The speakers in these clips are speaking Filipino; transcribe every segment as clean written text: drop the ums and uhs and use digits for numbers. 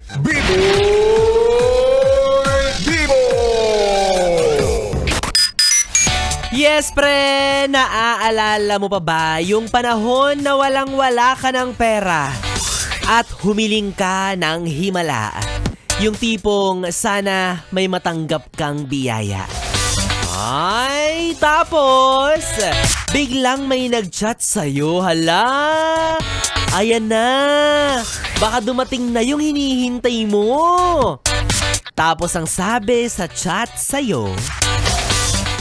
Bibo! Yes, pre! Naaalala mo pa ba yung panahon na walang-wala ka ng pera at humiling ka ng himala? Yung tipong sana may matanggap kang biyaya. Ay, tapos biglang may nag-chat sa'yo, hala! Ayan na! Baka dumating na yung hinihintay mo! Tapos ang sabi sa chat sa'yo,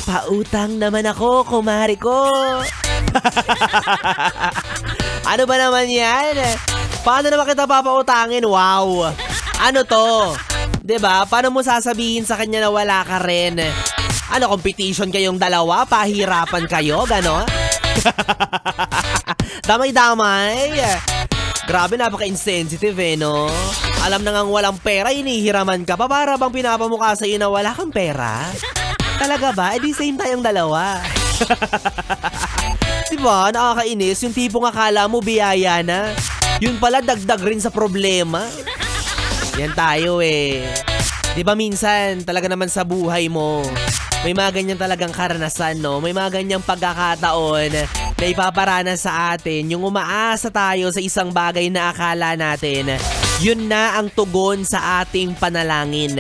pautang naman ako, kumari ko. Ano ba naman yan? Paano naman kita papautangin? Wow! Ano to? 'Di ba? Paano mo sasabihin sa kanya na wala ka rin? Ano, competition kayong dalawa? Pahirapan kayo? Ganon? Damay-damay. Grabe, napaka-insensitive no? Alam na ngang walang pera, inihiraman ka pa para bang pinapamukha sa'yo na wala kang pera? Talaga ba? Di same tayong dalawa. Diba? Nakakainis yung tipong akala mo biyaya na. Yun pala dagdag rin sa problema. Yan tayo Diba minsan talaga naman sa buhay mo, may mga ganyan talagang karanasan, no? May mga ganyang pagkakataon na ipaparanas sa atin yung umaasa tayo sa isang bagay na akala natin yun na ang tugon sa ating panalangin.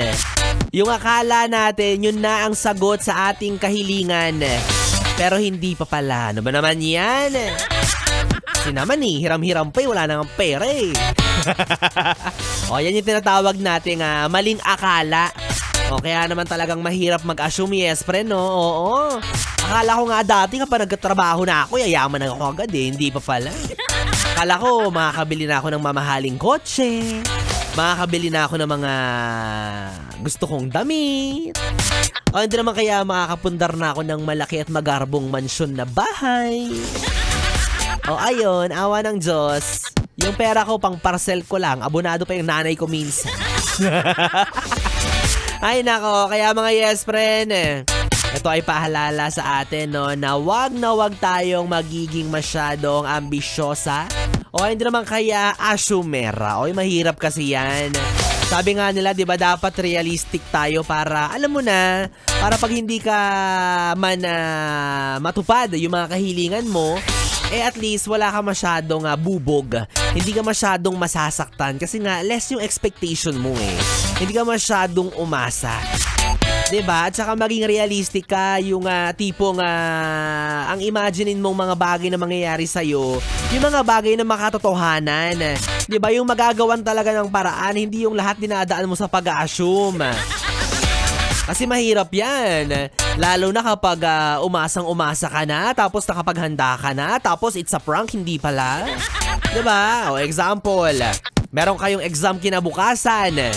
Yung akala natin, yun na ang sagot sa ating kahilingan. Pero hindi pa pala. Ano ba naman yan? Kasi naman hiram-hiram pa wala nang pera O, yan yung tinatawag nating maling akala. O, kaya naman talagang mahirap mag-assume, yes, pre, no? Oo. Akala ko nga dati kapag nagtatrabaho na ako, yayaman na ako agad Hindi pa pala. Akala ko makakabili na ako ng mamahaling kotse. Makakabili na ako ng mga gusto kong damit. O, hindi naman kaya makakapundar na ako ng malaki at magarbong mansyon na bahay. O, ayun, awa ng Diyos. Yung pera ko pang parcel ko lang. Abonado pa yung nanay ko minsan. Ay nako, kaya mga yes friend, ito ay pahalala sa atin na wag tayong magiging masyadong ambisyosa o hindi naman kaya asumera. O mahirap kasi yan. Sabi nga nila, 'di ba, dapat realistic tayo para alam mo na, para pag hindi ka man matupad yung mga kahilingan mo, at least wala ka masyadong bubog. Hindi ka masyadong masasaktan kasi nga less yung expectation mo Hindi ka masyadong umasa. 'Di ba? At saka maging realistic ka, yung tipong ang imaginein mong mga bagay na mangyayari sa iyo, yung mga bagay na makatotohanan. 'Di ba? Yung magagawan talaga ng paraan, hindi yung lahat dinadaan mo sa pag-a-assume. Kasi mahirap yan. Lalo na kapag umasang-umasa ka na, tapos nakapaghanda ka na, tapos it's a prank, hindi pala. Diba? O example, meron kayong exam kinabukasan.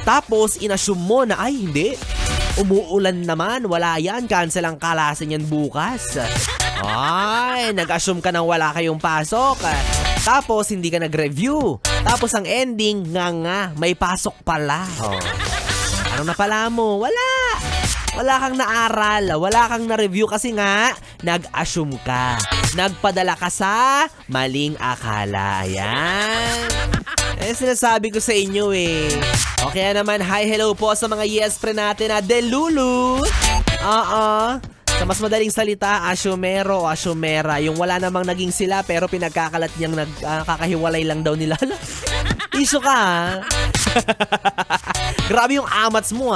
Tapos inassume mo na, ay hindi, umuulan naman, wala yan, cancel ang kalasan yan bukas. Ay, nag-assume ka nang wala kayong pasok. Tapos hindi ka nag-review. Tapos ang ending, nga, may pasok pala. Ano na pala mo? Wala kang naaral, wala kang na-review kasi nga, nag-assume ka. Nagpadala ka sa maling akala. Ayan. Sinasabi ko sa inyo O kaya naman, hi, hello po sa mga yes pre natin Delulu. Sa mas madaling salita, asyumero o asyumera. Yung wala namang naging sila pero pinagkakalat niyang kakahiwalay lang daw nila. Iso ka Grabe yung amats mo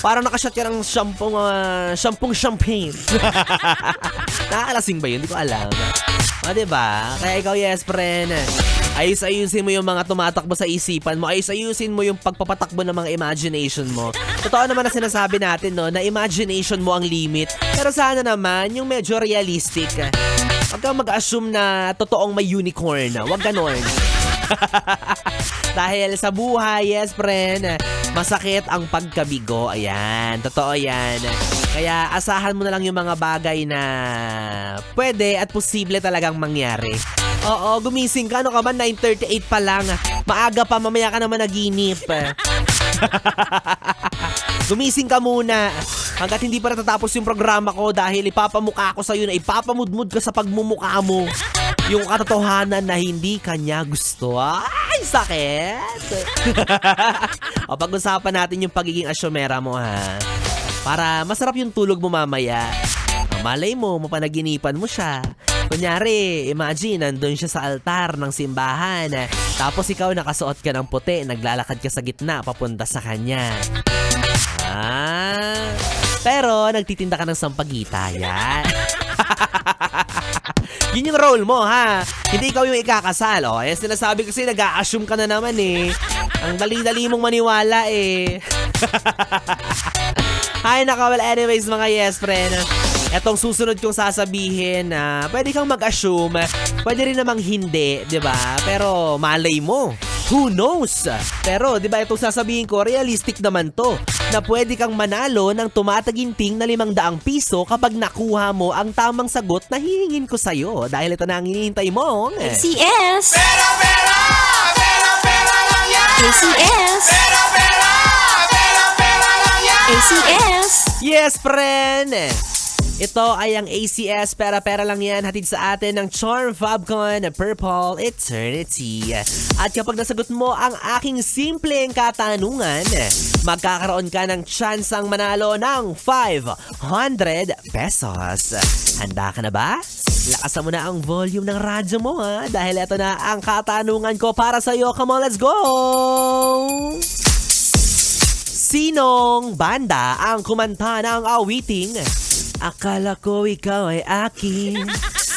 Parang nakashot ka ng shampong champagne. Nakakalasing ba yun? Hindi ko alam. O diba? Kaya ikaw yes friend, ayusin mo yung mga tumatakbo sa isipan mo. Ayusin mo yung pagpapatakbo ng mga imagination mo. Totoo naman na sinasabi natin na imagination mo ang limit. Pero sana naman yung medyo realistic. Huwag kang mag-assume na totoong may unicorn. Huwag ganon. Dahil sa buhay, yes friend, masakit ang pagkabigo. Ayan, totoo yan. Kaya asahan mo na lang yung mga bagay na pwede at posible talagang mangyari. Oo, gumising ka. Ano ka ba? 9:38 pa lang. Maaga pa, mamaya ka naman naginip. Gumising ka muna. Hanggat hindi pa natatapos yung programa ko dahil ipapamukha ko sa'yo na ipapamudmud ka sa pagmumukha mo yung katotohanan na hindi kanya gusto. Ay! Ay, sakit! O, pag-usapan natin yung pagiging asyomera mo, ha? Para masarap yung tulog mo mamaya. Malay mo, mapanaginipan mo siya. Kunyari, imagine, nandun siya sa altar ng simbahan. Tapos ikaw nakasuot ka ng puti, naglalakad ka sa gitna, papunta sa kanya. Pero nagtitinda ka ng sampagita, yan. Yun yung role mo, ha? Hindi ikaw yung ikakasal. O, sinasabi kasi nag-a-assume ka na naman, eh. Ang dali-dali mong maniwala, eh. Hi, naka, well, anyways, mga yes, friend. Etong susunod kong sasabihin na pwede kang mag-assume, pwede rin namang hindi, di ba? Pero malay mo. Who knows? Pero, di ba, itong sasabihin ko, realistic naman to. Na pwede kang manalo ng tumataginting na 500 piso kapag nakuha mo ang tamang sagot na hihingin ko sa'yo. Dahil ito na ang hinihintay mong ACS! Pera lang yan! ACS! Pera lang yan! ACS! Yes, friend! Ito ay ang ACS, pera lang yan, hatid sa atin ng Charm Fabcon Purple Eternity. At kapag nasagot mo ang aking simpleng katanungan, magkakaroon ka ng tsansang manalo ng 500 pesos. Handa ka na ba? Lakasan mo na ang volume ng radyo mo, ha? Dahil ito na ang katanungan ko para sa'yo. Come on, let's go! Sinong banda ang kumanta ng awiting Akala ko ikaw ay akin,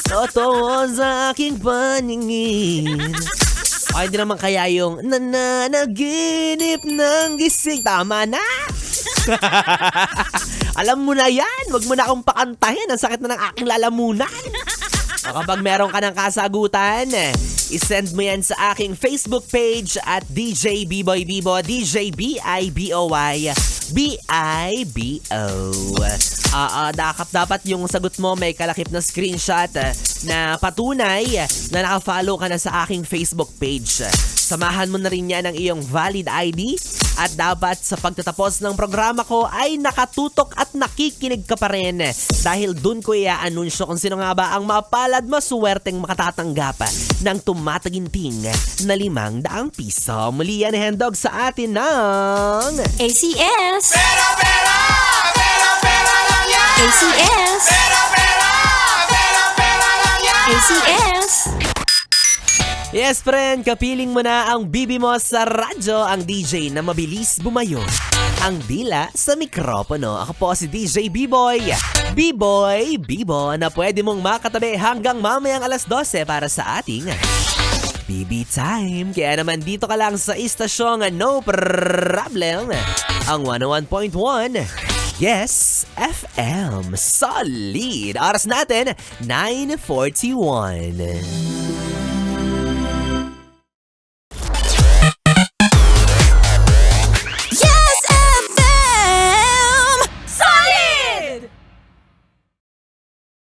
totoo sa aking paningin? O hindi naman kaya yung nananaginip ng gising. Tama na! Alam mo na yan, wag mo na akong pakantahin. Ang sakit na ng aking lalamunan. O kapag meron ka ng kasagutan, isend mo yan sa aking Facebook page at DJ Biboy Bibo, DJ B-I-B-O-Y B-I-B-O. Dapat yung sagot mo may kalakip na screenshot na patunay na nakafollow ka na sa aking Facebook page. Samahan mo na rin yan ng iyong valid ID at dapat sa pagtatapos ng programa ko ay nakatutok at nakikinig ka pa rin dahil dun ko i-anunsyo kung sino nga ba ang mapalad maswerteng makatatanggap ng tumataginting na 500 piso. Muli yan, handog sa atin ng ACS! Pera lang yan! ACS! Pera lang yan! ACS! Yes, friend, kapiling mo na ang bibi mo sa radyo, ang DJ na mabilis bumayo. Ang dila sa mikropono. Ako po si DJ B-Boy. B-Boy, Bibo, na pwede mong makatabi hanggang mamayang alas 12 para sa ating BB Time. Kaya naman dito ka lang sa istasyong No Problem. Ang 101.1 Yes FM. Solid. Oras natin, 9:41.